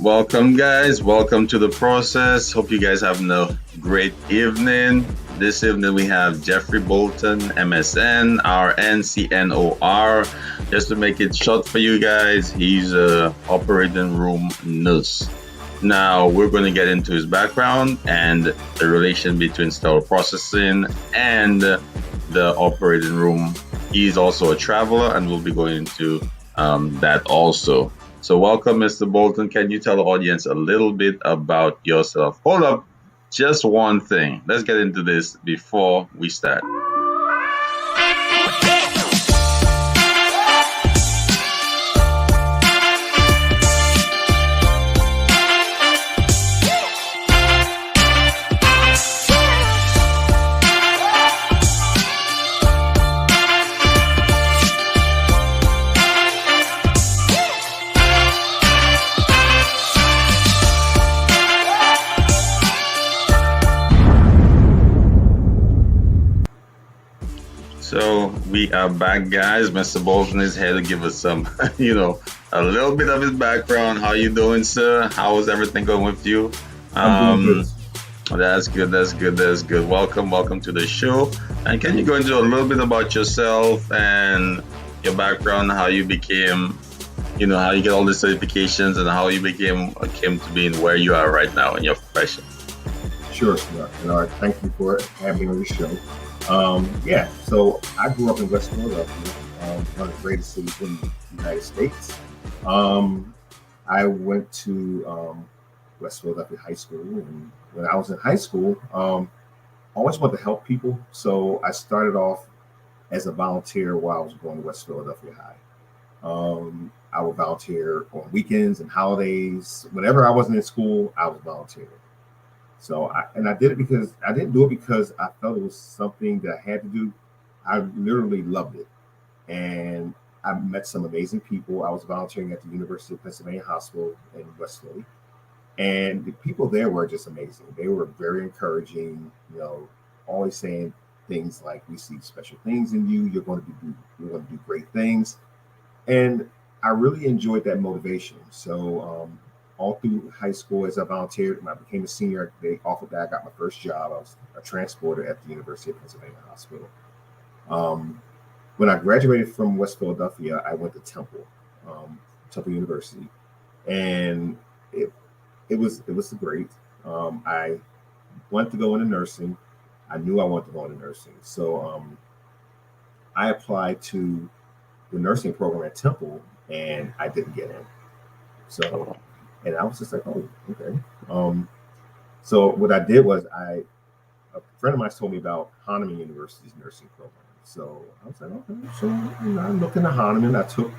Welcome, guys. Welcome to the process. Hope you guys having a great evening. This evening we have Jeffery Bolton, MSN, RN, CNOR. Just to make it short for you guys, he's a operating room nurse. Now we're going to get into his background and the relation between sterile processing and the operating room. He's also a traveler, and we'll be going into that also. So welcome, Mr. Bolton. Can you tell the audience a little bit about yourself? Hold up, just one thing. Let's get into this before we start. So we are back, guys. Mr. Bolton is here to give us some, a little bit of his background. How you doing, sir? How is everything going with you? I'm doing Um, that's good. That's good. That's good. Welcome to the show. And can you go into a little bit about yourself and your background, how you became, how you get all the certifications, and how you came to being where you are right now in your profession? Sure, sir. Thank you for having me on your show. So I grew up in West Philadelphia, one of the greatest cities in the United States. I went to West Philadelphia High School, and when I was in high school, I always wanted to help people. So I started off as a volunteer while I was going to West Philadelphia High. I would volunteer on weekends and holidays. Whenever I wasn't in school, I was volunteering. So I did it because I didn't do it because I felt it was something that I had to do. I literally loved it. And I met some amazing people. I was volunteering at the University of Pennsylvania Hospital in West Philly. And the people there were just amazing. They were very encouraging, always saying things like, "We see special things in you. You're going to do great things." And I really enjoyed that motivation. So all through high school, as I volunteered, when I became a senior, they offered that I got my first job. I was a transporter at the University of Pennsylvania Hospital. Um, when I graduated from West Philadelphia, I went to Temple University, and it it was great. I wanted to go into nursing. I knew I wanted to go into nursing, so I applied to the nursing program at Temple, and I didn't get in. So, and I was just like, oh, okay. So what I did was a friend of mine told me about Hahnemann University's nursing program. So I was like, okay. So I looked into Hahnemann. I took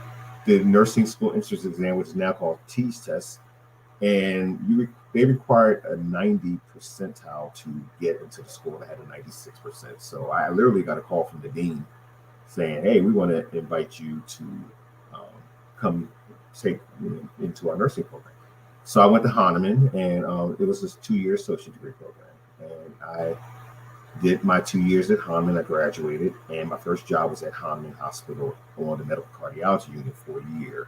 the nursing school entrance exam, which is now called TEAS test, and they required a 90 percentile to get into the school. I had a 96%. So I literally got a call from the dean saying, "Hey, we want to invite you to um, come take into our nursing program." So I went to Hahnemann, and it was this 2-year associate degree program. And I did my 2 years at Hahnemann. I graduated, and my first job was at Hahnemann Hospital on the medical cardiology unit for a year.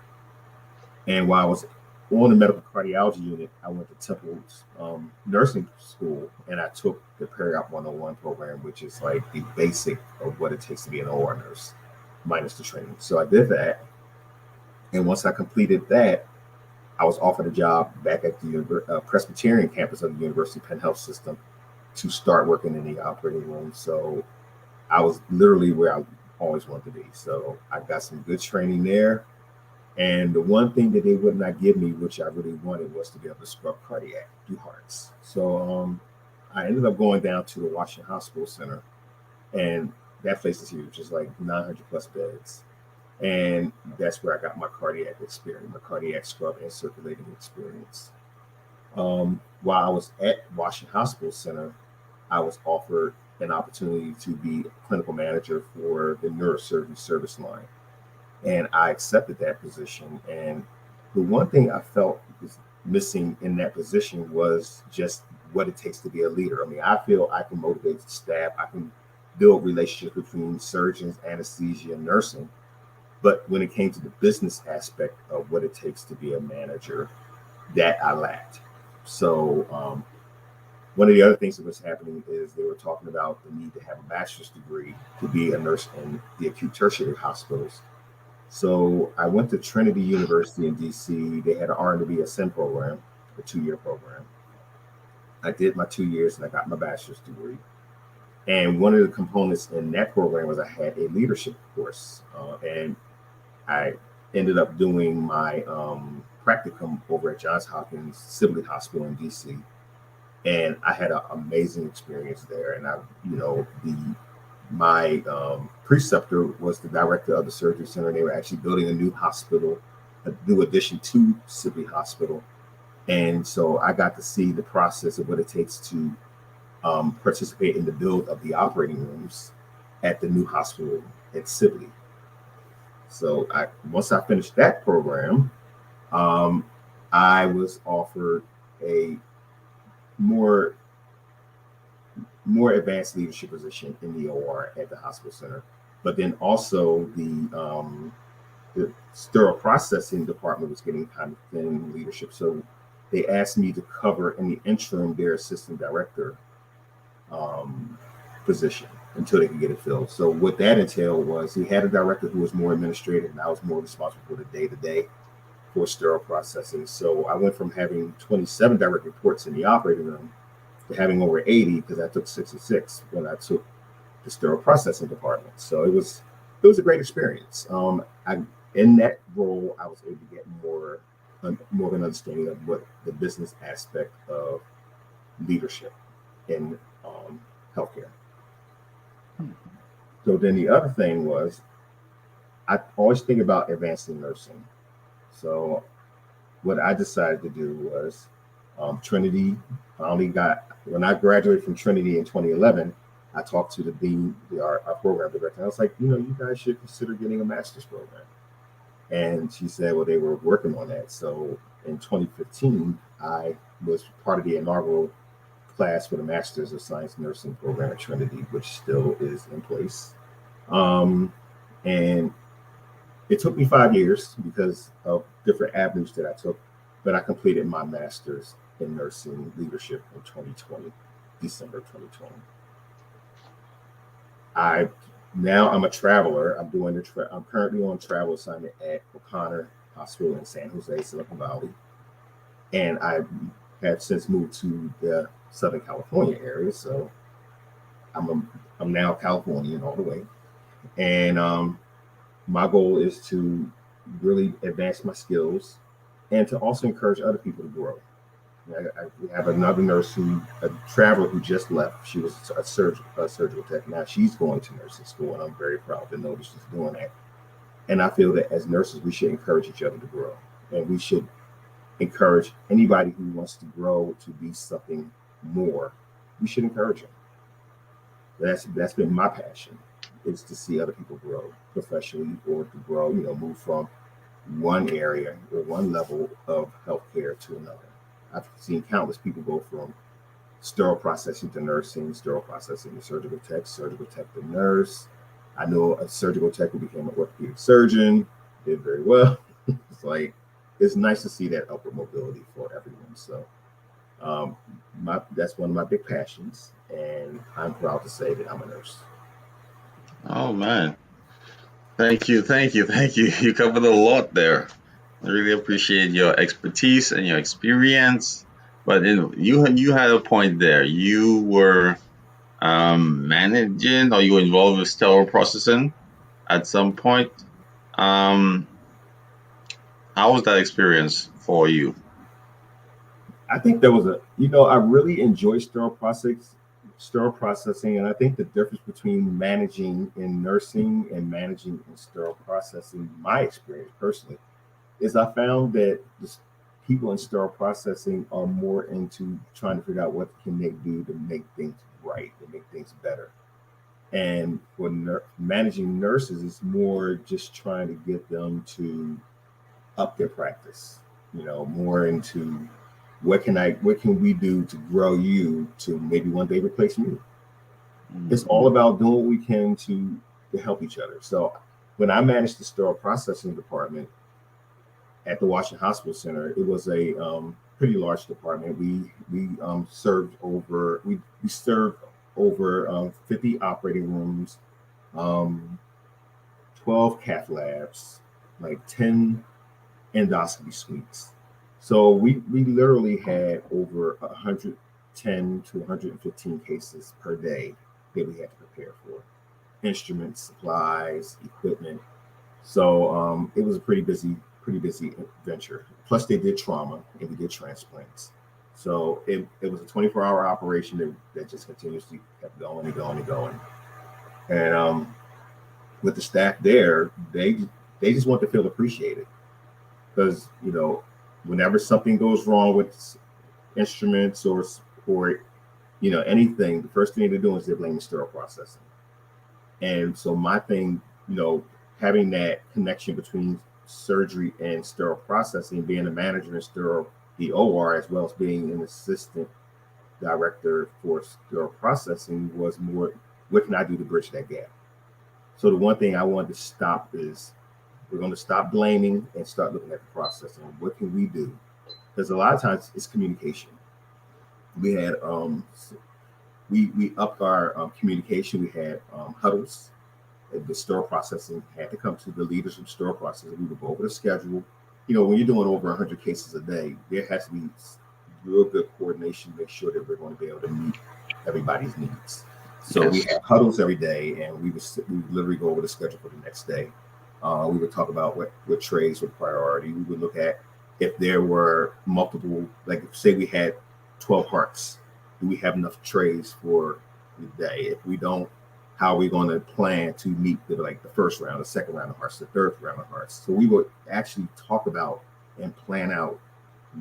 And while I was on the medical cardiology unit, I went to Temple's nursing school, and I took the Periop 101 program, which is like the basic of what it takes to be an OR nurse, minus the training. So I did that, and once I completed that, I was offered a job back at the Presbyterian campus of the University Penn Health System to start working in the operating room. So I was literally where I always wanted to be. So I got some good training there. And the one thing that they would not give me, which I really wanted, was to be able to scrub cardiac, do hearts. So I ended up going down to the Washington Hospital Center, and that place is huge. It's like 900 plus beds. And that's where I got my cardiac experience, my cardiac scrub and circulating experience. While I was at Washington Hospital Center, I was offered an opportunity to be clinical manager for the neurosurgery service line. And I accepted that position. And the one thing I felt was missing in that position was just what it takes to be a leader. I mean, I feel I can motivate the staff, I can build relationships between surgeons, anesthesia, and nursing. But when it came to the business aspect of what it takes to be a manager, that I lacked. So one of the other things that was happening is they were talking about the need to have a bachelor's degree to be a nurse in the acute tertiary hospitals. So I went to Trinity University in DC. They had an R&B Ascend program, a 2-year program. I did my 2 years and I got my bachelor's degree. And one of the components in that program was I had a leadership course, and I ended up doing my practicum over at Johns Hopkins Sibley Hospital in DC, and I had an amazing experience there. And I, the my preceptor was the director of the surgery center. They were actually building a new hospital, a new addition to Sibley Hospital, and so I got to see the process of what it takes to participate in the build of the operating rooms at the new hospital at Sibley. So once I finished that program, um, I was offered a more more advanced leadership position in the OR at the hospital center. But then also the sterile processing department was getting kind of thin leadership. So they asked me to cover in the interim their assistant director um, position until they could get it filled. So what that entailed was he had a director who was more administrative, and I was more responsible for the day to day for sterile processing. So I went from having 27 direct reports in the operating room to having over 80 because I took 66 when I took the sterile processing department. So it was a great experience. I in that role I was able to get more of an understanding of what the business aspect of leadership in healthcare. So then the other thing was I always think about advancing nursing. So what I decided to do was Trinity. I only got when I graduated from Trinity in 2011. I talked to the dean, our program director. And I was like, you guys should consider getting a master's program. And she said, well, they were working on that. So in 2015, I was part of the inaugural class for the Master's of Science Nursing program at Trinity, which still is in place. And it took me 5 years because of different avenues that I took, but I completed my master's in nursing leadership in 2020, December 2020. I I'm a traveler. I'm currently on travel assignment at O'Connor Hospital in San Jose, Silicon Valley, and I have since moved to the Southern California area. So I'm now Californian all the way, and my goal is to really advance my skills and to also encourage other people to grow. We have another a traveler who just left. She was a surgical tech. Now she's going to nursing school, and I'm very proud to know that she's doing that. And I feel that as nurses, we should encourage each other to grow, and we should encourage anybody who wants to grow to be something more. We should encourage them. That's been my passion, is to see other people grow professionally or to grow, move from one area or one level of healthcare to another. I've seen countless people go from sterile processing to nursing, sterile processing to surgical tech to nurse. I know a surgical tech who became an orthopedic surgeon, did very well. It's like, it's nice to see that upward mobility for everyone. So that's one of my big passions, and I'm proud to say that I'm a nurse. Oh man, thank you, thank you, thank you. You covered a lot there. I really appreciate your expertise and your experience. But you had a point there. You were managing, or you were involved with sterile processing at some point. Um, how was that experience for you? I think there was I really enjoy sterile processing, and I think the difference between managing in nursing and managing in sterile processing, my experience personally, is I found that the people in sterile processing are more into trying to figure out what can they do to make things right, to make things better. And for managing nurses, it's more just trying to get them to up their practice, more into what can we do to grow you to maybe one day replace me. It's all Mhm. about doing what we can to help each other. So when I managed the sterile processing department, at the Washington Hospital Center. It was a pretty large department. We served over 50 operating rooms, um, 12 cath labs, like 10 endoscopy suites. So we literally had over 110 to 115 cases per day that we had to prepare for. Instruments, supplies, equipment. So it was a pretty busy venture. Plus, they did trauma and we did transplants. So it was a 24-hour operation that just continuously kept going and going and going. And with the staff there, they just want to feel appreciated because whenever something goes wrong with instruments or anything, the first thing they're doing is they're blaming sterile processing. And so my thing, having that connection between surgery and sterile processing, being a manager in sterile the OR as well as being an assistant director for sterile processing was more, what can I do to bridge that gap? So the one thing I wanted to stop is we're going to stop blaming and start looking at the processing. What can we do? Because a lot of times it's communication. We had we upped our communication. We had huddles. The sterile processing had to come to the leaders of sterile processing. We would go over the schedule. When you're doing over 100 cases a day, there has to be real good coordination to make sure that we're going to be able to meet everybody's needs. So we Yes. had huddles every day, and we would literally go over the schedule for the next day. We would talk about what trays were priority. We would look at if there were multiple, like say we had 12 hearts, do we have enough trays for the day? If we don't, how are we going to plan to meet the first round, the second round of hearts, the third round of hearts? So we would actually talk about and plan out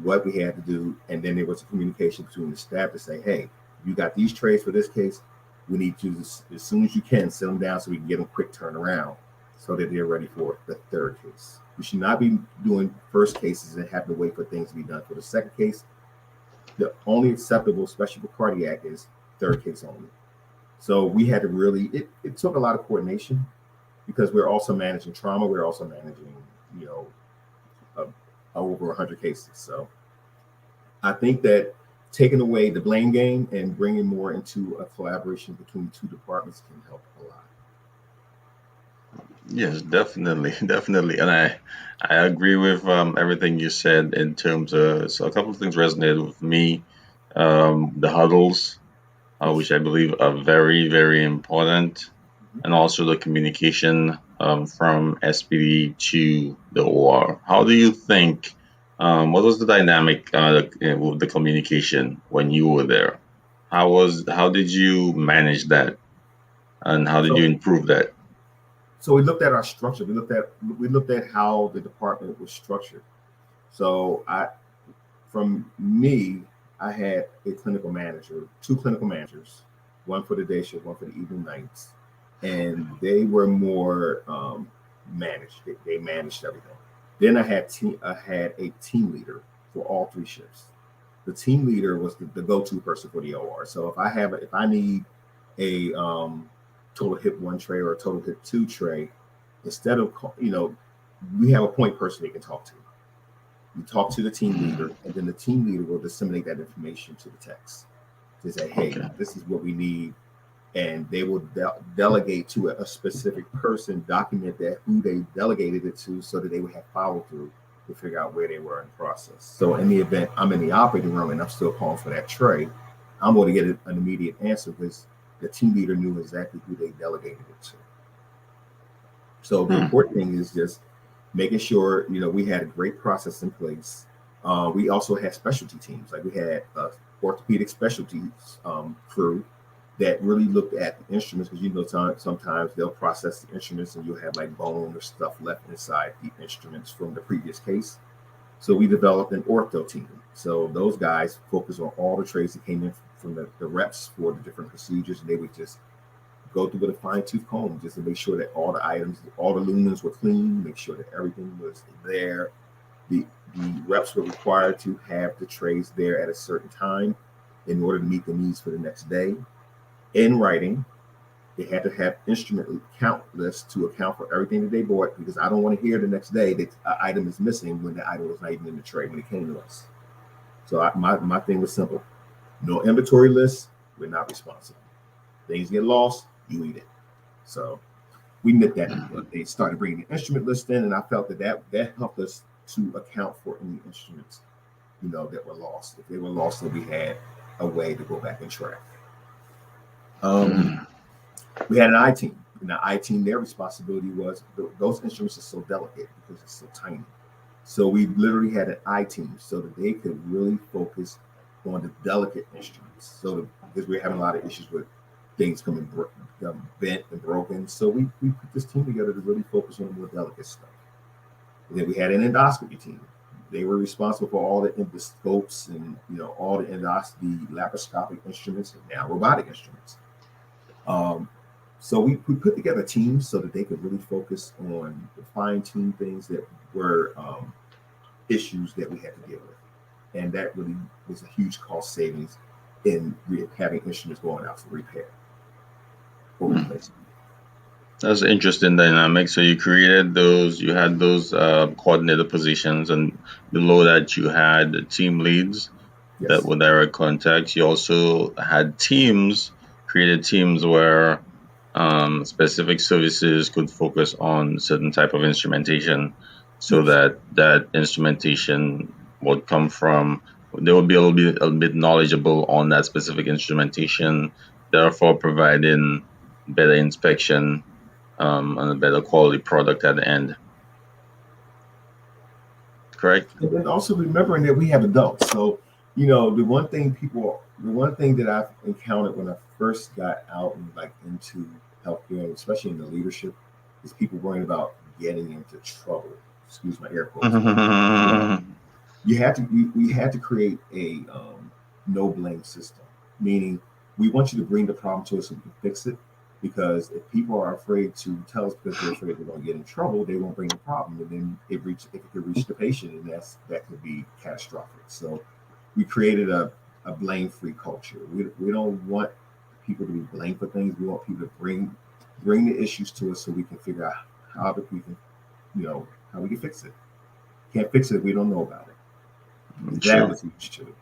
what we had to do, and then there was a communication between the staff to say, hey, you got these trays for this case. We need you to, as soon as you can, sit them down so we can get them quick turnaround so that they're ready for the third case. We should not be doing first cases and have to wait for things to be done for the second case. The only acceptable, especially for cardiac, is third case only. So we had to really, it took a lot of coordination because we're also managing trauma. We're also managing, uh, over 100 cases. So I think that taking away the blame game and bringing more into a collaboration between two departments can help a lot. Yes, definitely, definitely, and I agree with everything you said in terms of, so a couple of things resonated with me. The huddles, Yes. which I believe are very, very important, Mhm. and also the communication from SPD to the OR. How do you think? What was the dynamic with the communication when you were there? How did you manage that, and how did you So improve that? so we looked at our structure. We looked at how the department was structured. So from me, I had a clinical manager, two clinical managers, one for the day shift, one for the evening nights, and they were more managed. They managed everything. Then I had a team leader for all three shifts. The team leader was the go-to person for the OR. So if I need a total hip one tray or a total hip two tray, instead of we have a point person they can talk to. You talk to the team leader, and then the team leader will disseminate that information to the techs to say, hey, Okay. this is what we need. And they will delegate to a specific person, document that who they delegated it to so that they would have follow through to figure out where they were in the process. So in the event I'm in the operating room and I'm still calling for that tray, I'm going to get an immediate answer because the team leader knew exactly who they delegated it to. So the Hmm. important thing is just making sure we had a great process in place. We also had specialty teams, like we had orthopedic specialties crew that really looked at the instruments because sometimes they'll process the instruments and you'll have like bone or stuff left inside the instruments from the previous case. So we developed an ortho team. So those guys focus on all the trays that came in from the reps for the different procedures, and they would just go through with a fine tooth comb just to make sure that all the items, all the lumens were clean, make sure that everything was there. The the reps were required to have the trays there at a certain time in order to meet the needs for the next day in writing. They had to have instrument count lists to account for everything that they bought, because I don't want to hear the next day that an item is missing when the item was not even in the tray when it came to us. So my thing was simple: no inventory lists. We're not responsible. Things get lost, you eat it. So we nipped that in the bud. They started bringing the instrument list in, and I felt that helped us to account for any instruments, that were lost. If they were lost, then we had a way to go back and track. Mm. We had an I team. And the I team, their responsibility was those instruments are so delicate because it's so tiny. So we literally had an I team so that they could really focus on the delicate instruments. Because we're having a lot of issues with things coming bent and broken. So we put this team together to really focus on the more delicate stuff. And then we had an endoscopy team. They were responsible for all the endoscopes and all the endoscopy laparoscopic instruments and now robotic instruments. So we put together teams so that they could really focus on the fine-tune things that were issues that we had to deal with. And that really was a huge cost savings in having instruments going out for repair or replacement. That's an interesting dynamic. So you had those coordinator positions, and below that you had the team leads that Yes. were direct contacts. You also had created teams where specific services could focus on certain type of instrumentation, so Yes. that instrumentation would come from they would be a little bit knowledgeable on that specific instrumentation, therefore providing better inspection and a better quality product at the end. Correct? And then also remembering that we have adults. So, the one thing that I've encountered when I first got out and like into healthcare, especially in the leadership, is people worrying about getting into trouble. Excuse my air quotes. We had to create a no blame system, meaning we want you to bring the problem to us so we can fix it. Because if people are afraid to tell us because they're afraid they're going to get in trouble, they won't bring the problem, and then if it could reach the patient, and that could be catastrophic. So we created a blame free culture. We don't want people to be blamed for things. We want people to bring the issues to us so we can figure out how we can how we can fix it. Can't fix it if we don't know about it. That True. was huge too.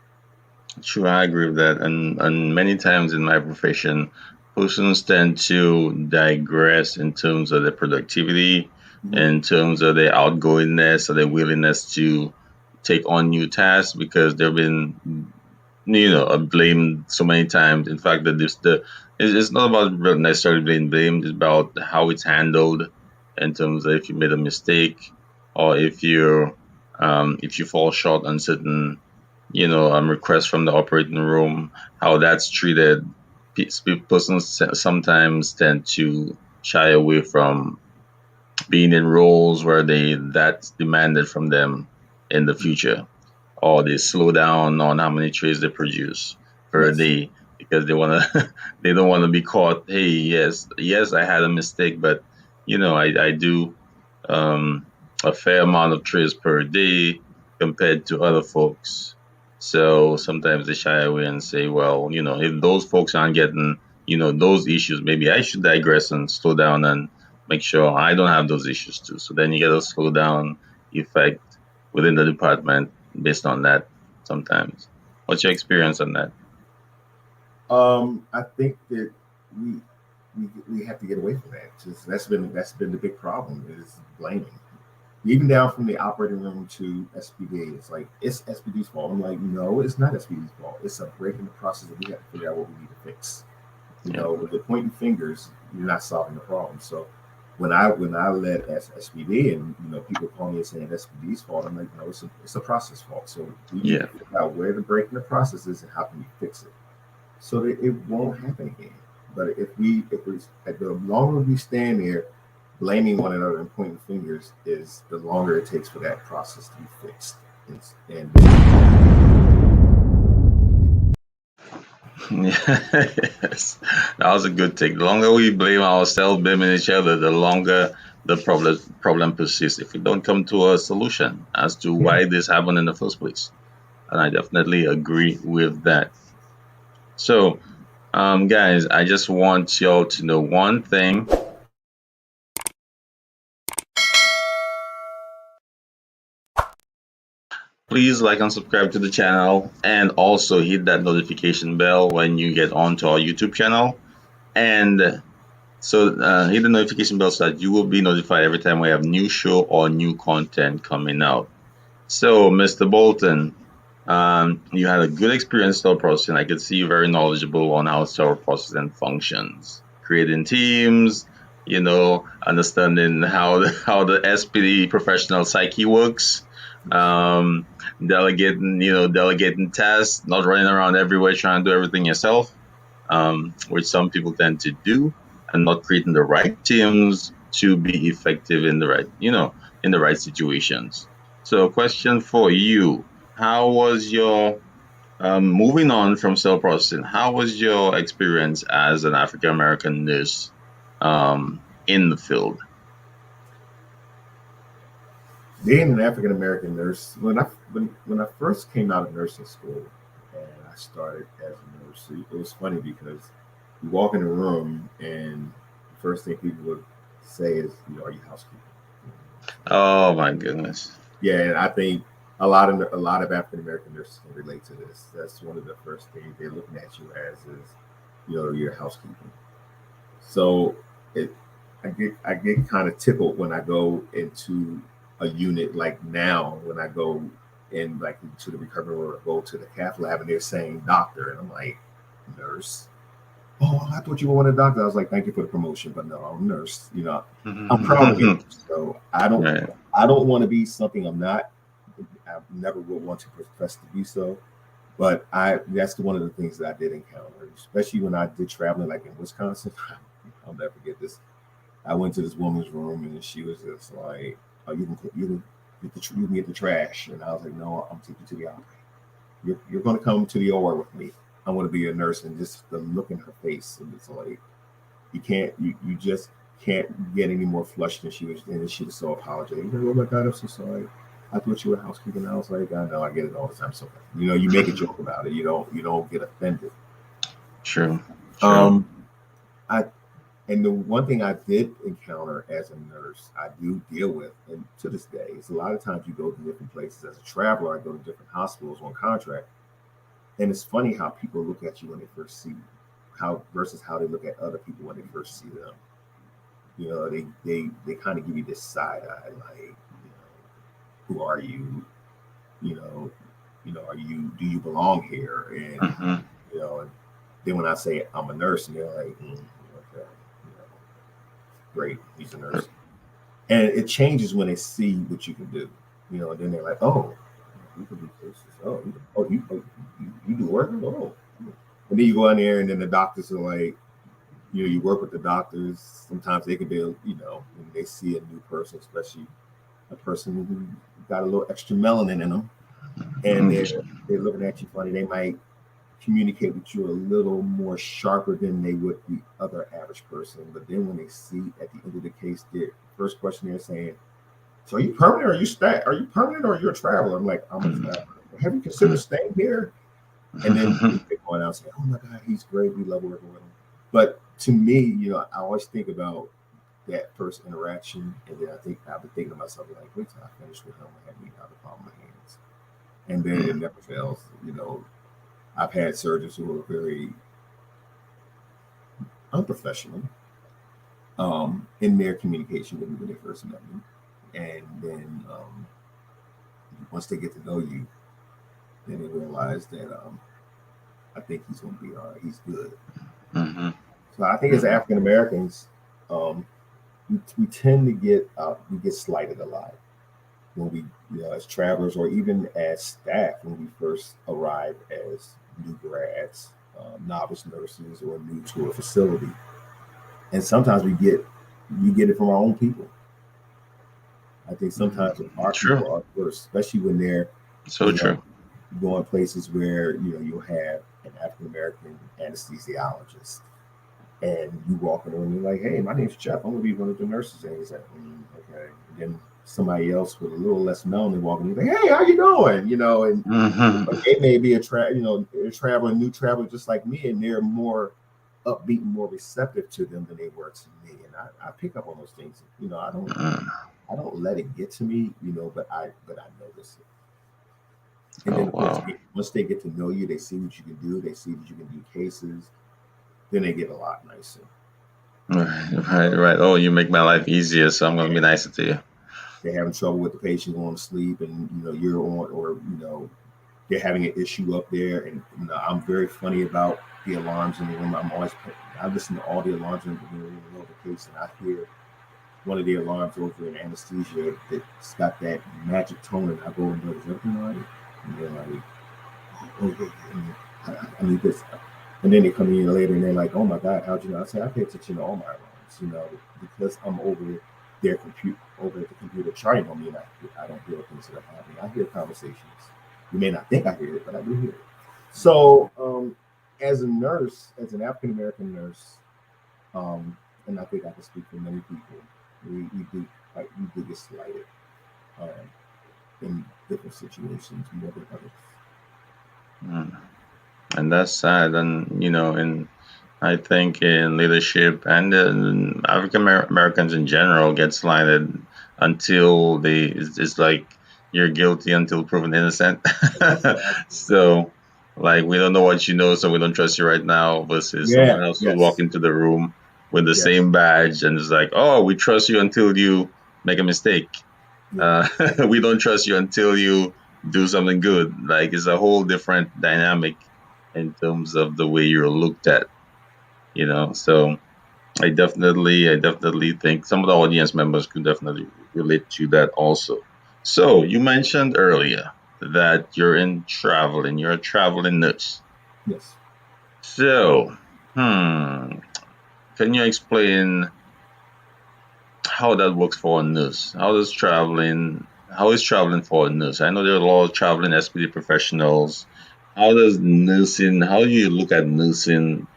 True, I agree with that. And many times in my profession, persons tend to digress in terms of their productivity, Mhm. in terms of their outgoingness or their willingness to take on new tasks because they've been, blamed so many times. In fact, that it's not about necessarily being blamed; it's about how it's handled in terms of if you made a mistake or if you fall short on certain requests from the operating room, how that's treated. Persons sometimes tend to shy away from being in roles where that's demanded from them in the future, or they slow down on how many trays they produce per Yes. day because they want to they don't want to be caught. Hey, yes, I had a mistake, but I do um, a fair amount of trays per day compared to other folks. So sometimes they shy away and say, well, if those folks aren't getting, those issues, maybe I should digress and slow down and make sure I don't have those issues too. So then you get a slow down effect within the department based on that sometimes. What's your experience on that? I think that we we have to get away from that. Just that's been the big problem is blaming. Even down from the operating room to SPD, it's like it's SPD's fault. I'm like, no, it's not SPD's fault. It's a break in the process that we have to figure out what we need to fix. Yeah. With the pointing fingers, you're not solving the problem. So when I led as SPD and people call me and saying SPD's fault, I'm like, no, it's a process fault. So we need Yeah. to figure out where the break in the process is and how can we fix it so that it won't happen again. But if we the longer we stand there blaming one another and pointing fingers, is the longer it takes for that process to be fixed. And Yes, that was a good take. The longer we blame ourselves, blaming each other, the longer the problem persists. If we don't come to a solution as to yeah, why this happened in the first place, and I definitely agree with that. So, Guys, I just want y'all to know one thing. Please like and subscribe to the channel, and also hit that notification bell when you get onto our YouTube channel. And so hit the notification bell so that you will be notified every time we have new show or new content coming out. So, Mr. Bolton, you had a good experience sterile processing. I could see you very knowledgeable on how sterile processing functions, creating teams, understanding how the SPD professional psyche works, um, delegating tasks, not running around everywhere trying to do everything yourself, which some people tend to do, and not creating the right teams to be effective in the right situations. So, question for you: how was your moving on from cell processing? How was your experience as an African American nurse in the field? Being an African American nurse, when I first came out of nursing school and I started as a nurse, it was funny because you walk in a room and the first thing people would say is, "Are you housekeeping?" Oh my goodness! Yeah, and I think a lot of African American nurses can relate to this. That's one of the first things they're looking at you as is, your housekeeping. So it, I get kind of tickled when I go into a unit like now when I go in like to the recovery or go to the cath lab and they're saying doctor and I'm like nurse. Oh, I thought you were one of the doctors. I was like, thank you for the promotion, but no, I'm nurse. I'm proud to be a nurse. So Right. I don't want to be something I'm not. I never would want to profess to be so. But that's one of the things that I did encounter, especially when I did traveling like in Wisconsin. I'll never forget this. I went to this woman's room and she was just like, "Oh, you can get the trash," and I was like, "No, I'm taking you to the OR. You're going to come to the OR with me. I want to be a nurse." And just the look in her face, and it's like you just can't get any more flushed than she was. And she was so apologetic. Like, "Oh my God, I'm so sorry. I thought you were housekeeping." I was like, "I know, I get it all the time." So you make a joke about it. You don't get offended. True. True. Um, I And the one thing I did encounter as a nurse, I do deal with, and to this day, is a lot of times you go to different places as a traveler. I go to different hospitals on contract, and it's funny how people look at you when they first see you, how versus how they look at other people when they first see them. They kind of give you this side eye, like, who are you? You know, are you do you belong here? And Hmm. and then when I say I'm a nurse, and they're like, okay, great, he's a nurse. And it changes when they see what you can do. And then they're like, "Oh, you can do cases. You do work. Oh." And then you go in there, and then the doctors are like, you work with the doctors. Sometimes they can be, when they see a new person, especially a person who got a little extra melanin in them, and they're looking at you funny. They might communicate with you a little more sharper than they would the other average person. But then when they see at the end of the case, their first question they're saying, "So are you permanent or are you Are you permanent or you're a traveler?" I'm like, "I'm a traveler. Have you considered staying here?" And then they go out and say, "Oh my God, he's great. We love working with him." But to me, I always think about that first interaction, and then I've been thinking to myself like, "Wait till I finish with him and have me have the palm of my hands." And then it never fails. I've had surgeons who are very unprofessional in their communication with me when they first met me, and then once they get to know you, then they realize that I think he's going to be all right. He's good. Hmm. So I think as African Americans, um, we tend to get slighted a lot when we, as travelers or even as staff when we first arrive as new grads, novice nurses, or new to a facility. And sometimes we get it from our own people. I think sometimes our True. people are worse, especially when they're, So you know, true. going places where you'll have an African American anesthesiologist, and you walk in the room and you're like, "Hey, my name's Jeff. I'm gonna be one of the nurses." And he's like, "Okay." And then somebody else with a little less melanin walking in, like, "Hey, how you doing?" And Hmm. but they may be a traveler, new traveler just like me, and they're more upbeat and more receptive to them than they were to me. And I pick up on those things. Mm. I don't let it get to me, but I notice it. And Oh then of course, wow. once they get to know you, they see what you can do, they see that you can do cases, then they get a lot nicer. Right, right, right. Oh, you make my life easier, so I'm gonna be And nicer to you. they're having trouble with the patient going to sleep, and you're on, or they're having an issue up there, and I'm very funny about the alarms in the room. I listen to all the alarms in the room in the case, and I hear one of the alarms over in anesthesia that's got that magic tone, and I go and go, is everything all right? And they're like, oh yeah, I need this. And then they come in later and they're like, oh my God, how'd you know? I say, I pay attention to all my alarms, because I'm over at the computer charting on me, and I don't hear things that are happening. I hear conversations. You may not think I hear it, but I do hear it. So, as a nurse, as an African American nurse, and I think I can speak for many people, we do get slighted um, in different situations more than others. Mm. And that's sad. And in I think in leadership and African Americans in general get slighted until it's like you're guilty until proven innocent. Exactly. So, like, we don't know what you know, so we don't trust you right now. Versus Yeah. someone else will walk Yes. into the room with the Yes. same badge and it's like, oh, we trust you until you make a mistake. Yeah. Uh, we don't trust you until you do something good. Like, it's a whole different dynamic in terms of the way you're looked at. So I definitely think some of the audience members could definitely relate to that also. So you mentioned earlier that you're a traveling nurse. Yes. So, can you explain how that works for a nurse? How is traveling for a nurse? I know there are a lot of traveling SPD professionals. How do you look at nursing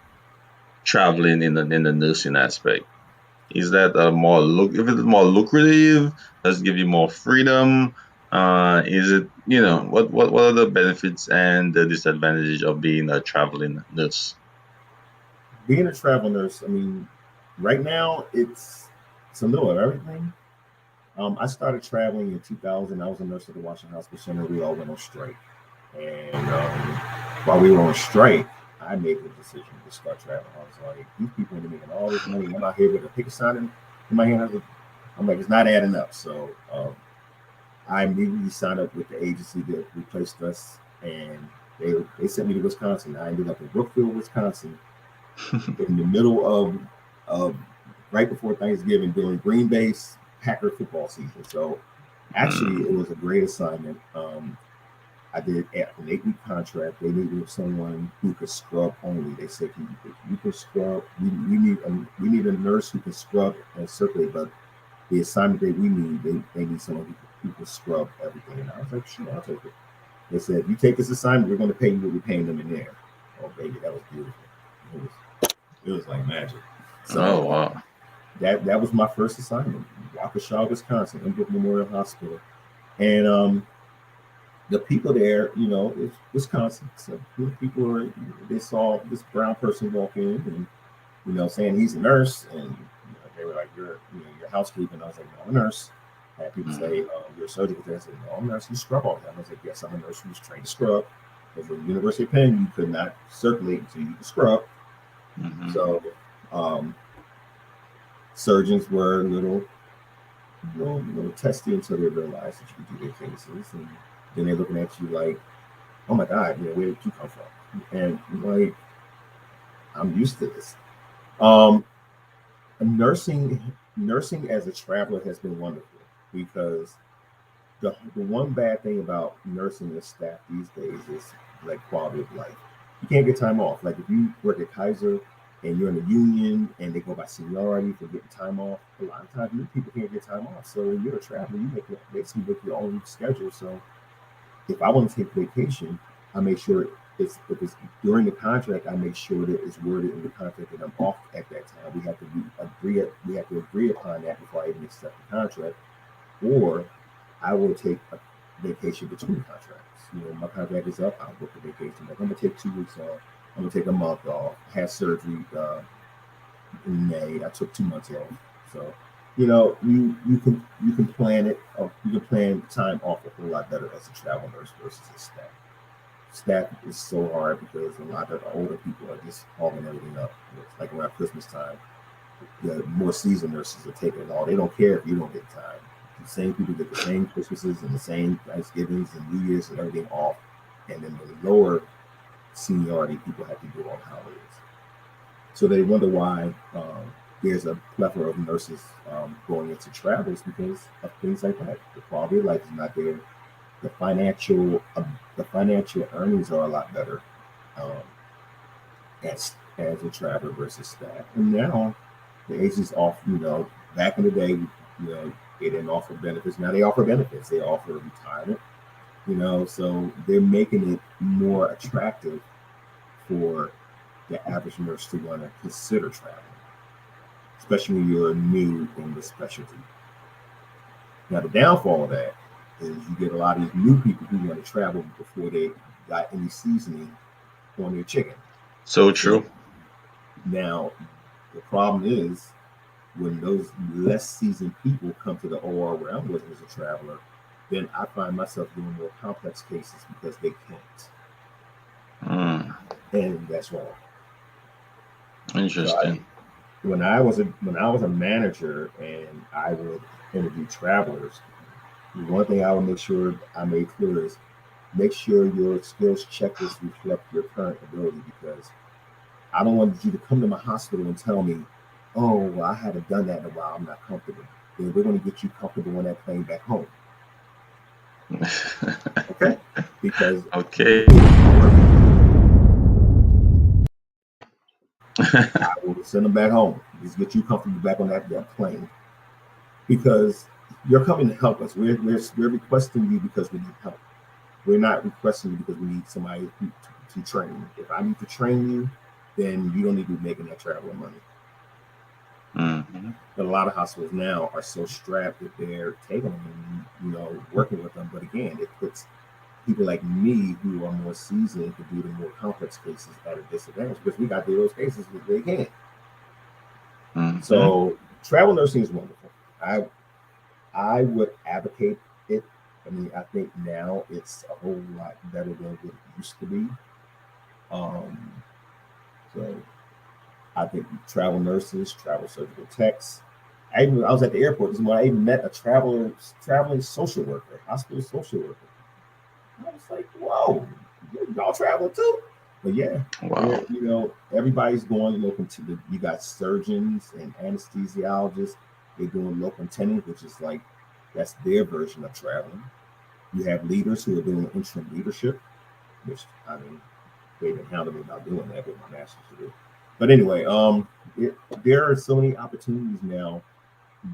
traveling in the nursing aspect? Is that if it's more lucrative, does it give you more freedom? Is it what are the benefits and the disadvantages of being a traveling nurse? Being a travel nurse, I mean, right now it's a little of everything. I started traveling in 2000. I was a nurse at the Washington Hospital Center. We all went on strike, and while we were on strike, I made the decision to start traveling. I was like, these people are making all this money. I'm out here with a picket sign in my hand. I'm like, it's not adding up. So I immediately signed up with the agency that replaced us, and they sent me to Wisconsin. I ended up in Brookfield, Wisconsin, in the middle of right before Thanksgiving during Green Bay's Packer football season. So actually, it Hmm. was a great assignment. I did an 8 week contract. They needed someone who could scrub only. They said, you can scrub. We need a nurse who can scrub and circulate, but the assignment that we need, they need someone who can scrub everything. And I was like, sure, I'll take it. They said, you take this assignment, we're going to pay you what we're paying them in there. Oh, baby, that was beautiful. It was, it was like magic. Oh So wow. that was my first assignment, Waukesha, Wisconsin, Embrook Memorial Hospital, and the people there, it's Wisconsin, so people are they saw this brown person walk in and saying he's a nurse, and they were like, you're housekeeping. I was like, no, I'm a nurse. I had people say, Hmm. you're a surgical tech. I said, no, I'm a nurse. You scrub all the time. I was like, yes, I'm a nurse who's trained to scrub. Because at the University of Penn, you could not circulate until you could scrub. Hmm. So um, surgeons were a little testy until they realized that you could do their cases, and then they're looking at you like, oh my God, where did you come from? And like, I'm used to this. Um, nursing as a traveler has been wonderful because the one bad thing about nursing and staff these days is like quality of life. You can't get time off. Like if you work at Kaiser and you're in a union and they go by seniority for getting time off, a lot of times you people can't get time off. So when you're a traveler, you basically make your own schedule. So if I want to take vacation, I make sure if it's during the contract, I make sure that it's worded in the contract that I'm off at that time. We have to agree upon that before I even accept the contract, or I will take a vacation between contracts. My contract is up. I'll book a vacation. Like I'm gonna take 2 weeks off. I'm gonna take a month off. I had surgery in May. I took 2 months off. So, you can plan it. You can plan time off a whole lot better as a travel nurse versus a staff. Staff is so hard because a lot of the older people are just hogging everything up. It's like around Christmas time, the more seasoned nurses are taking it all. They don't care if you don't get time. The same people get the same Christmases and the same Thanksgivings and New Year's and everything off, and then the lower seniority people have to do on holidays. So they wonder why there's a plethora of nurses going into travels because of things like that. The quality of life is not there. The financial the financial earnings are a lot better um, as a traveler versus staff. And now the agencies offer, back in the day, they didn't offer benefits. Now they offer benefits. They offer retirement. So they're making it more attractive for the average nurse to want to consider traveling, especially when you're new in the specialty. Now, the downfall of that is you get a lot of these new people who want to travel before they got any seasoning on their chicken. So So true. now the problem is when those less seasoned people come to the OR where I'm working as a traveler, then I find myself doing more complex cases because they can't, Mm, and that's wrong. So interesting. when I was a manager and I would interview travelers, one thing I would make sure I made clear is make sure your skills checklist reflect your current ability because I don't want you to come to my hospital and tell me, oh, well, I haven't done that in a while. I'm not comfortable. Then we're going to get you comfortable on that plane back home. Okay? Because Okay. I will send them back home. Just get you comfortable back on that plane. Because you're coming to help us. We're requesting you because we need help. We're not requesting you because we need somebody to train you. If I need to train you, then you don't need to be making that travel money. Mhm. But a lot of hospitals now are so strapped that they're taking them and working with them. But again, it puts people like me who are more seasoned to do the more complex cases at a disadvantage because we got to do those cases that they can't. Mhm. So travel nursing is wonderful. I would advocate it. I mean, I think now it's a whole lot better than what it used to be. Um, so I think travel nurses, travel surgical techs. I was at the airport this morning. I even met a traveling social worker, hospital social worker. I was like, whoa, y'all travel too? But yeah, Wow. everybody's going locum to you got surgeons and anesthesiologists. They're doing locum tenens, which is like that's their version of traveling. You have leaders who are doing interim leadership, which I mean, they've been hounding me about doing that with my master's degree. But anyway, there are so many opportunities now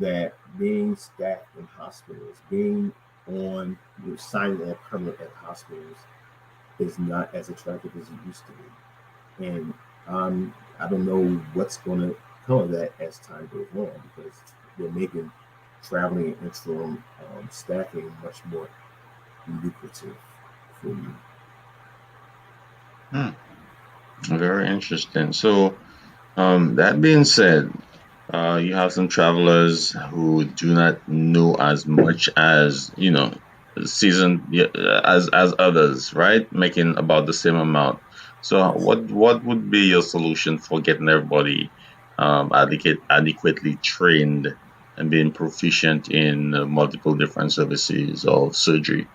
that being staffed in hospitals, being on, signing on permanent at hospitals is not as attractive as it used to be. And I don't know what's going to come of that as time goes on because they're making traveling and interim staffing much more lucrative for you. Hmm. Very interesting. So, that being said, you have some travelers who do not know as much as, seasoned, yeah, as others, right? Making about the same amount. So, Yes. what would be your solution for getting everybody adequately trained and being proficient in multiple different services of surgery?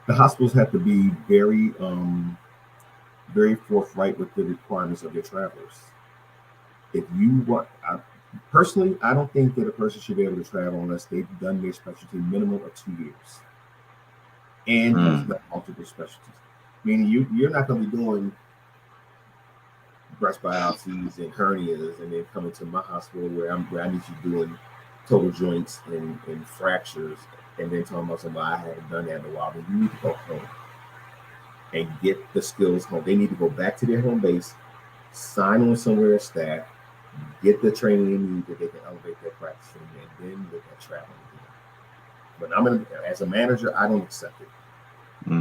The hospitals have to be very forthright with the requirements of their travelers. If you want, personally, I don't think that a person should be able to travel unless they've done their specialty minimum of 2 years and has Mm, done multiple specialties. Meaning you're not going to be doing breast biopsies and hernias and then coming to my hospital where I need you doing total joints and fractures and then talking about somebody I haven't done that in a while. Then you need to go home and get the skills home. They need to go back to their home base, sign on somewhere as staff, get the training they need that they can elevate their practice from there, and then look at traveling again. But as a manager, I don't accept it.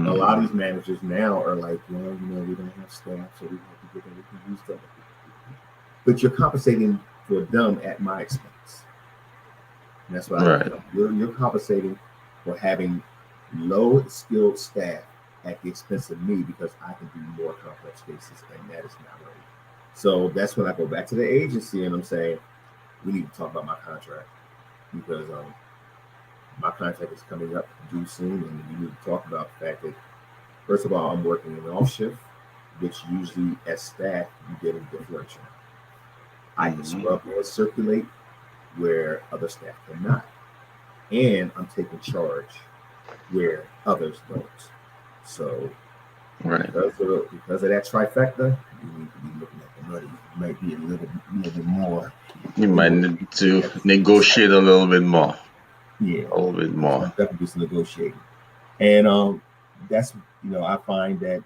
A lot of mm, these managers now are like, well, we don't have staff, so we have people think we can use them, but you're compensating for them at my expense. And that's what I Right. feel. You're compensating for having low skilled staff at the expense of me because I can do more complex cases, and that is not right. So that's when I go back to the agency and I'm saying, we need to talk about my contract because my contract is coming up due soon, and we need to talk about the fact that, first of all, I'm working an off shift, which usually as staff, you get a differential. I can Hmm. scrub and circulate where other staff cannot. And I'm taking charge where others don't. So Right. because of that trifecta, you need to be looking at the money. It might be a little bit more You than might what need we to at the side. negotiate a little bit more. Yeah. A little bit So more. I'm definitely just negotiating. And that's I find that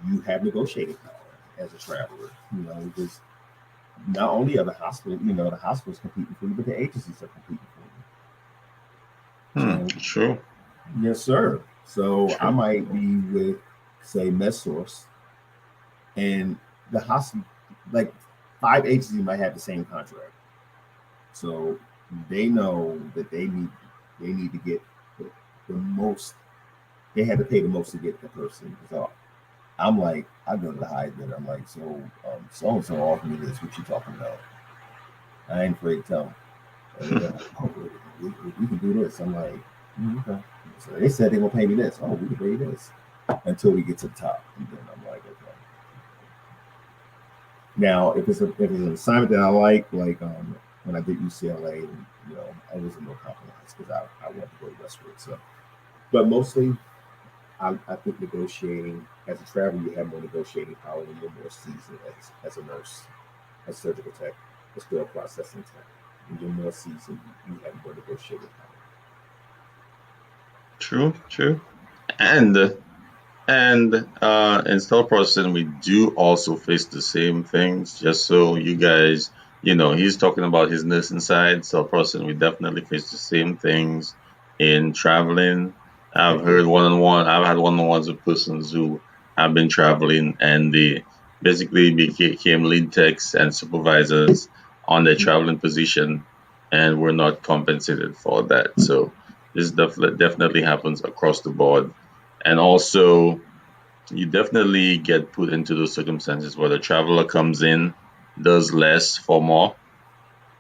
you have negotiating power as a traveler. Because not only are the hospitals competing for you, but the agencies are competing for you. So True. yes, sir. So I True. might be with, say, MedSource, and the hospital, like, five agencies might have the same contract. So they know that they need to get the most. They had to pay the most to get the person. So I'm like, I go to the high bidder. I'm like, so and so offered me this. What you talking about? I ain't afraid to tell them. And they're like, oh, we can do this. I'm like, okay. So they said they gonna pay me this. Oh, we can pay you this until we get to the top, and then I'm like, okay. Now, if it's an assignment that I like when I did UCLA, and, I was in no compromise because I wanted to go to Westwood. So, but mostly, I think negotiating as a traveler, you have more negotiating power when you're more seasoned as a nurse, as a surgical tech, a sterile processing tech. When you're more seasoned, you have more negotiating power. True. True. And in cell processing, we do also face the same things. Just so you guys, he's talking about his nursing side. Cell processing, we definitely face the same things in traveling. I've Okay. heard one on one. I've had one on ones with persons who have been traveling, and they basically became lead techs and supervisors on their traveling position, and were not compensated for that. So this definitely happens across the board. And also, you definitely get put into those circumstances where the traveler comes in, does less for more,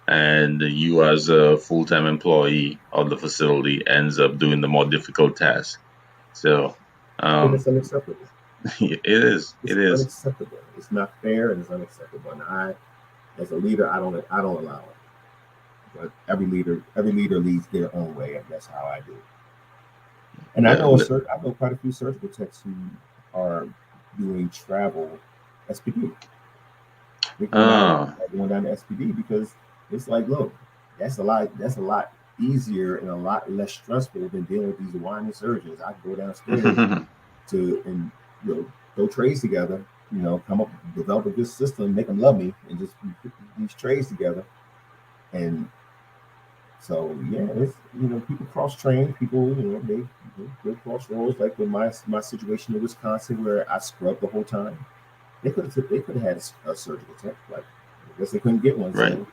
and you, as a full time employee of the facility, ends up doing the more difficult task. So, And it's um, unacceptable. it is. It's It is. unacceptable. It's not fair and it's unacceptable. And as a leader, I don't allow it. But every leader leads their own way, and that's how I do it. And Yeah. I know quite a few surgical techs who are doing travel SPD. They're Ah. going down to SPD because it's like, look, that's a lot easier and a lot less stressful than dealing with these whining surgeons. I can go downstairs and throw trays together, come up, develop a good system, make them love me, and just put these trays together. And so yeah, it's people cross train, people they cross roads. Like with my situation in Wisconsin, where I scrubbed the whole time, they could have had a surgical tech. Like, I guess they couldn't get one, Right. so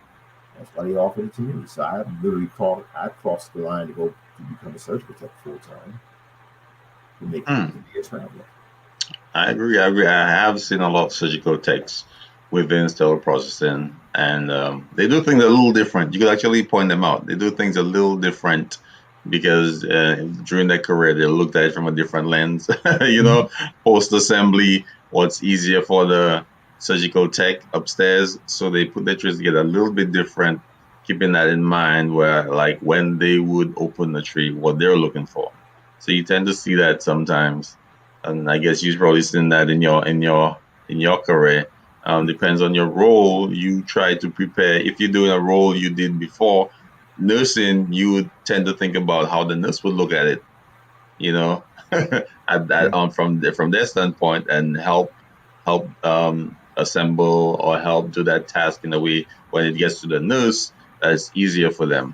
that's why they offered it to me. So I crossed the line to go to become a surgical tech full time to make to Hmm. be a traveler. I agree. I agree. I have seen a lot of surgical techs within sterile processing, and they do things a little different. You could actually point them out. They do things a little different because during their career, they looked at it from a different lens. Mhm. Post assembly, what's easier for the surgical tech upstairs, so they put their trays together a little bit different, keeping that in mind. Where, like, when they would open the tree, what they're looking for. So you tend to see that sometimes, and I guess you've probably seen that in your career. Depends on your role. You try to prepare. If you're doing a role you did before nursing, you would tend to think about how the nurse would look at it. You know, Yeah. from their standpoint, and help assemble or help do that task in a way when it gets to the nurse that's easier for them.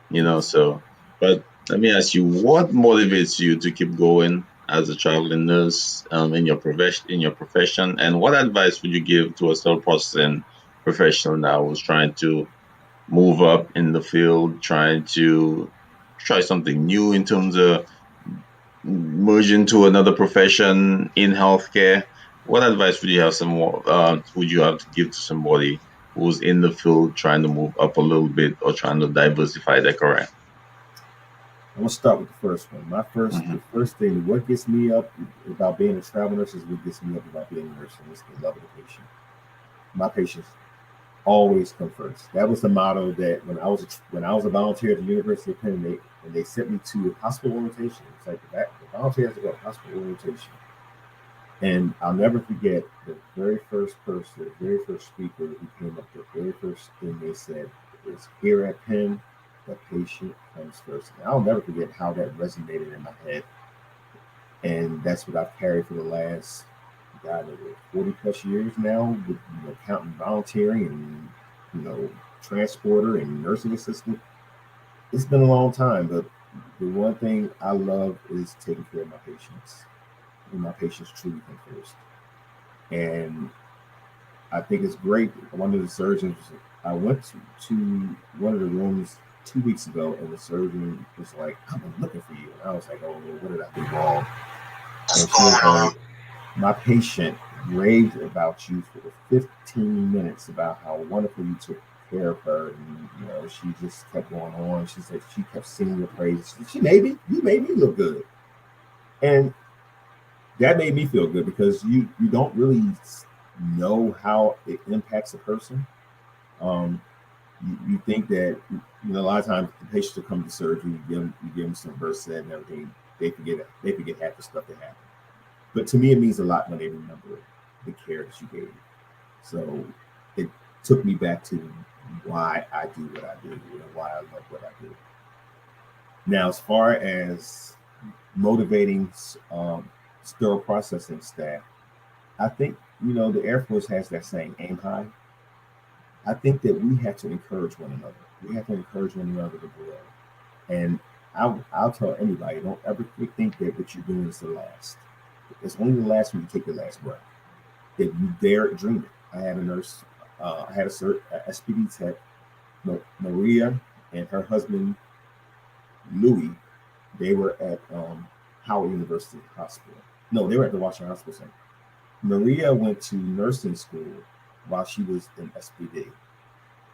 Yes. So, but let me ask you, what motivates you to keep going? as a traveling nurse in your profession, and what advice would you give to a sterile processing professional that was trying to move up in the field, trying to try something new in terms of merge into another profession in healthcare? What advice would you have to give to somebody who's in the field trying to move up a little bit or trying to diversify their career? I'm gonna start with the first one. The Hmm. first thing, what gets me up about being a travel nurse is what gets me up about being a nurse, and it's the love of the patient. My patients always come first. That was the motto that when I was a volunteer at the University of Penn, and they sent me to hospital orientation. It's like the volunteers to go to hospital orientation, and I'll never forget the very first person, the very first speaker who came up. The very first thing they said is, "Here at Penn, the patient comes first." And I'll never forget how that resonated in my head, and that's what I've carried for the last, God, over 40 plus years now, with counting volunteering and transporter and nursing assistant. It's been a long time, but the one thing I love is taking care of my patients, and my patients truly come first. And I think it's great. One of the surgeons, I went to one of the rooms 2 weeks ago, and the surgeon was like, "I've been looking for you." And I was like, "Oh, Lord, what did I do wrong?" And she was like, "My patient raved about you for 15 minutes about how wonderful you took care of her." And, she just kept going on. She said she kept singing your praises. You made me look good. And that made me feel good because you don't really know how it impacts a person. Um, you think that a lot of times the patients will come to surgery, you give them some Versed and everything. They forget half the stuff that happened. But to me, it means a lot when they remember the care that you gave. So it took me back to why I do what I do and why I love what I do. Now, as far as motivating sterile processing staff, I think the Air Force has that saying, "Aim high." I think that we have to encourage one another. We have to encourage one another to grow. And I'll tell anybody, don't ever think that what you're doing is the last. It's only the last when you take your last breath. If you dare dream it. I had a nurse, I had a SPD tech, Maria, and her husband Louis. They were at Howard University Hospital. No, they were at the Washington Hospital Center. Maria went to nursing school while she was in SPD.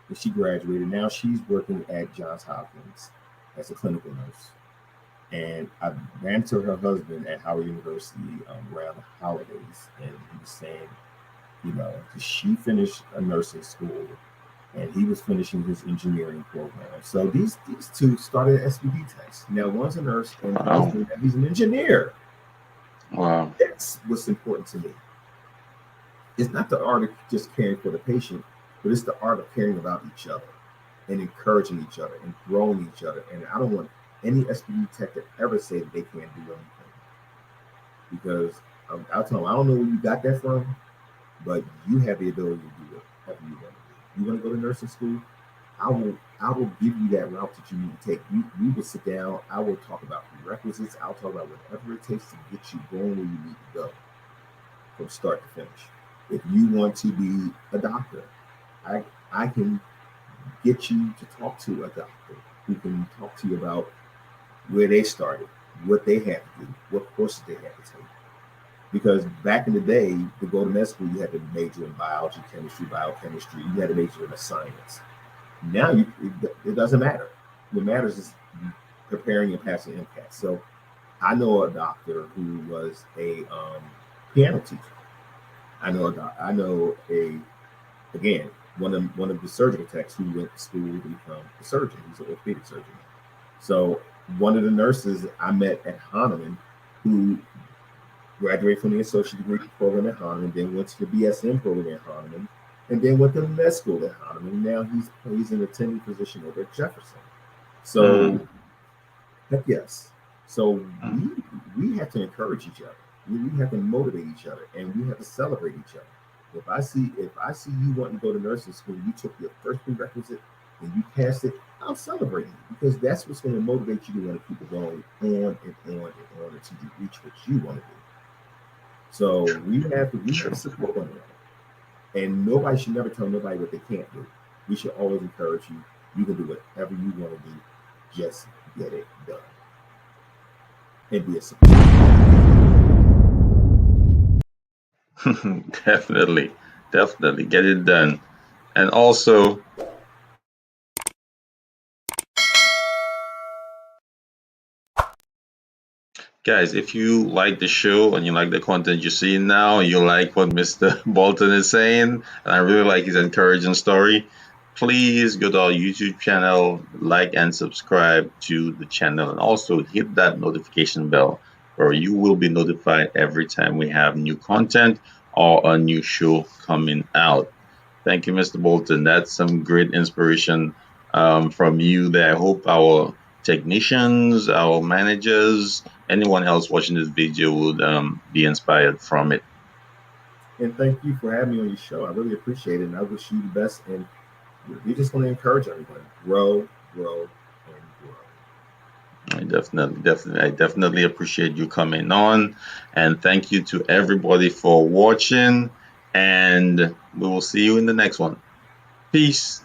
And she graduated. Now she's working at Johns Hopkins as a clinical nurse. And I ran to her husband at Howard University around the holidays, and he was saying, she finished a nursing school, and he was finishing his engineering program. So these two started at SBD techs. Now one's a nurse, and the Wow. husband, he's an engineer. Wow. That's what's important to me. It's not the art of just caring for the patient, but it's the art of caring about each other and encouraging each other and growing each other. And I don't want any SBD tech to ever say that they can't do anything, because I'll tell them, I don't know where you got that from, but you have the ability to do whatever you want to do. You want to go to nursing school? I will give you that route that you need to take. We will sit down. I will talk about prerequisites. I'll talk about whatever it takes to get you going where you need to go from start to finish. If you want to be a doctor, I I can get you to talk to a doctor who can talk to you about where they started, what they had to do, what courses they had to take. Because back in the day, to go to med school, you had to major in biology, chemistry, biochemistry. You had to major in a science. Now it doesn't matter. What matters is preparing and passing MCAT. So I know a doctor who was a piano teacher. I know a again one of the surgical techs who went to school to become a surgeon. He's an orthopedic surgeon. So one of the nurses I met at Hahnemann, who graduated from the associate degree program at Hahnemann, then went to the BSN program at Hahnemann, and then went to med school at Hahnemann. Now he's an attending physician over at Jefferson. So Mm, heck yes. So mm. we have to encourage each other. We have to motivate each other, and we have to celebrate each other. If I see you wanting to go to nursing school, you took your first prerequisite, and you pass it, I'll celebrate you because that's what's going to motivate you to want to keep it going on and on and on until you reach what you want to do. So we have to support one another, and nobody should never tell nobody what they can't do. We should always encourage you. You can do whatever you want to do. Just get it done and be a support. Definitely, definitely get it done. And also, guys, if you like the show and you like the content you're seeing now, you like what Mr. Bolton is saying, and I really like his encouraging story, please go to our YouTube channel, like and subscribe to the channel, and also hit that notification bell where you will be notified every time we have new content or a new show coming out. Thank you, Mr. Bolton. That's some great inspiration from you there. I hope our technicians, our managers, anyone else watching this video would be inspired from it. And thank you for having me on your show. I really appreciate it, and I wish you the best. And we're just going to encourage everybody: grow, grow, and grow. I definitely appreciate you coming on, and thank you to everybody for watching. And we will see you in the next one. Peace.